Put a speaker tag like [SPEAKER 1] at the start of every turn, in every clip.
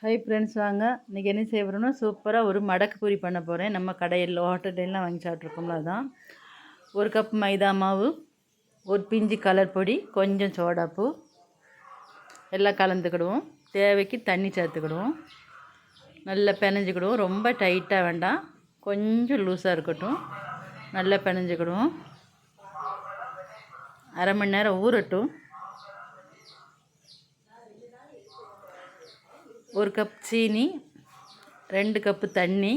[SPEAKER 1] Hi friends, வாங்க இன்றைக்கி என்ன செய்ய போகிறோன்னா சூப்பராக ஒரு மடக்கு பூரி பண்ண போகிறேன். நம்ம கடையில் ஹோட்டல்லாம் வாங்கி சாப்பிட்ருக்கோம்ல அதான். ஒரு கப் மைதா மாவு, ஒரு பிஞ்சு கலர் பொடி, கொஞ்சம் சோடாப்பூ எல்லாம் கலந்துக்கிடுவோம். தேவைக்கு தண்ணி சேர்த்துக்கிடுவோம். நல்லா பிணைஞ்சிக்கிடுவோம். ரொம்ப டைட்டாக வேண்டாம், கொஞ்சம் லூஸாக இருக்கட்டும். நல்லா பிணைஞ்சிக்கிடுவோம். அரை மணி நேரம் ஊறட்டும். ஒரு கப் சீனி, 2 கப்பு தண்ணி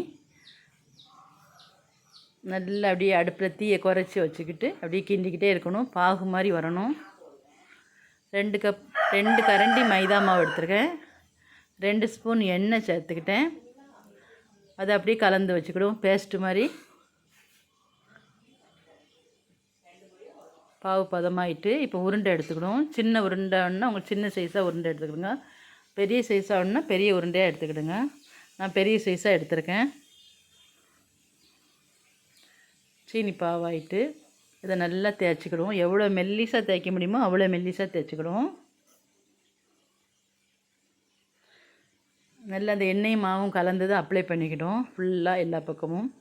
[SPEAKER 1] நல்லா அப்படியே அடுப்பில் தீயை குறைச்சி வச்சுக்கிட்டு அப்படியே கிண்டிக்கிட்டே இருக்கணும். பாகு மாதிரி வரணும். 2 கரண்டி மைதா மாவு எடுத்துருக்கேன். 2 ஸ்பூன் எண்ணெய் சேர்த்துக்கிட்டேன். அதை அப்படியே கலந்து வச்சுக்கிடுவோம். பேஸ்ட்டு மாதிரி பாவு பதமாயிட்டு இப்போ உருண்டை எடுத்துக்கிடுவோம். சின்ன உருண்டைன்னா உங்களுக்கு சின்ன சைஸாக உருண்டை எடுத்துக்கிடுங்க. பெரிய சைஸாக ஒன்றா பெரிய உருண்டையாக எடுத்துக்கிடுங்க. நான் பெரிய சைஸாக எடுத்துருக்கேன். சீனி பாவாயிட்டு இதை நல்லா தேய்ச்சிக்கிடுவோம். எவ்வளோ மெல்லிசாக தேய்க்க முடியுமோ அவ்வளோ மெல்லிசாக தேய்ச்சிக்கிடுவோம். நல்லா அந்த எண்ணெயும் மாவும் கலந்ததை அப்ளை பண்ணிக்கிடுவோம் ஃபுல்லாக எல்லா பக்கமும்.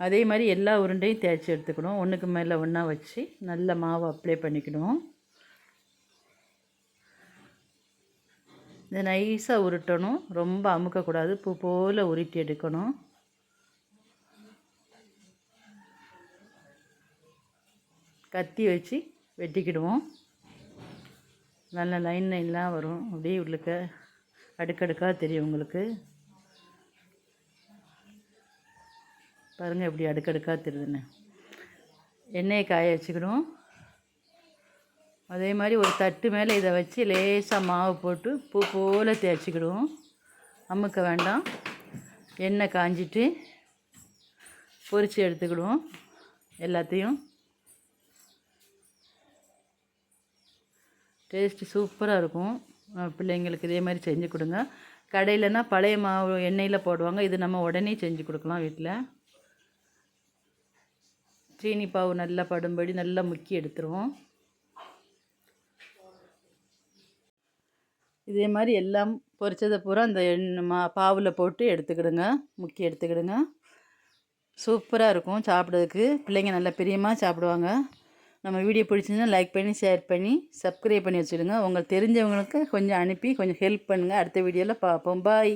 [SPEAKER 1] அதே மாதிரி எல்லா உருண்டையும் தேய்ச்சி எடுத்துக்கிடுவோம். ஒன்றுக்கு மேலே ஒன்றா வச்சு நல்ல மாவு அப்ளை பண்ணிக்கிடுவோம். இதை நைஸாக உருட்டணும். ரொம்ப அமுக்கக்கூடாது. பூ போல் உருட்டி எடுக்கணும். கத்தி வச்சு வெட்டிக்கிடுவோம். நல்ல லைன்லாம் வரும். அப்படியே உள்ளுக்க அடுக்கடுக்காக தெரியும் உங்களுக்கு. பாருங்கள் எப்படி அடுக்கடுக்காக தெரியுதுன்னு. எண்ணெயை காய வச்சுக்கிடுவோம். அதே மாதிரி ஒரு தட்டு மேலே இதை வச்சு லேசாக மாவு போட்டு பூ போல் தேய்ச்சிக்கிடுவோம். அமுக்க வேண்டாம். எண்ணெய் காஞ்சிட்டு பொரித்து எடுத்துக்கிடுவோம் எல்லாத்தையும். டேஸ்ட்டு சூப்பராக இருக்கும். பிள்ளைங்களுக்கு இதே மாதிரி செஞ்சு கொடுங்க. கடையிலனா பழைய மாவு எண்ணெயில் போடுவாங்க. இது நம்ம உடனே செஞ்சு கொடுக்கலாம் வீட்டில். சீனி பாவு நல்லா படும்படி நல்லா முக்கி எடுத்துருவோம். இதே மாதிரி எல்லாம் பொரிச்சதை பூரா அந்த பாவில் போட்டு எடுத்துக்கிடுங்க. முக்கி எடுத்துக்கிடுங்க. சூப்பராக இருக்கும் சாப்பிட்றதுக்கு. பிள்ளைங்க நல்லா பிரியமாக சாப்பிடுவாங்க. நம்ம வீடியோ பிடிச்சிருந்தா லைக் பண்ணி, ஷேர் பண்ணி, சப்ஸ்கிரைப் பண்ணி வச்சுடுங்க. உங்களுக்கு தெரிஞ்சவங்களுக்கு கொஞ்சம் அனுப்பி கொஞ்சம் ஹெல்ப் பண்ணுங்கள். அடுத்த வீடியோவில் பார்ப்போம். பாய்.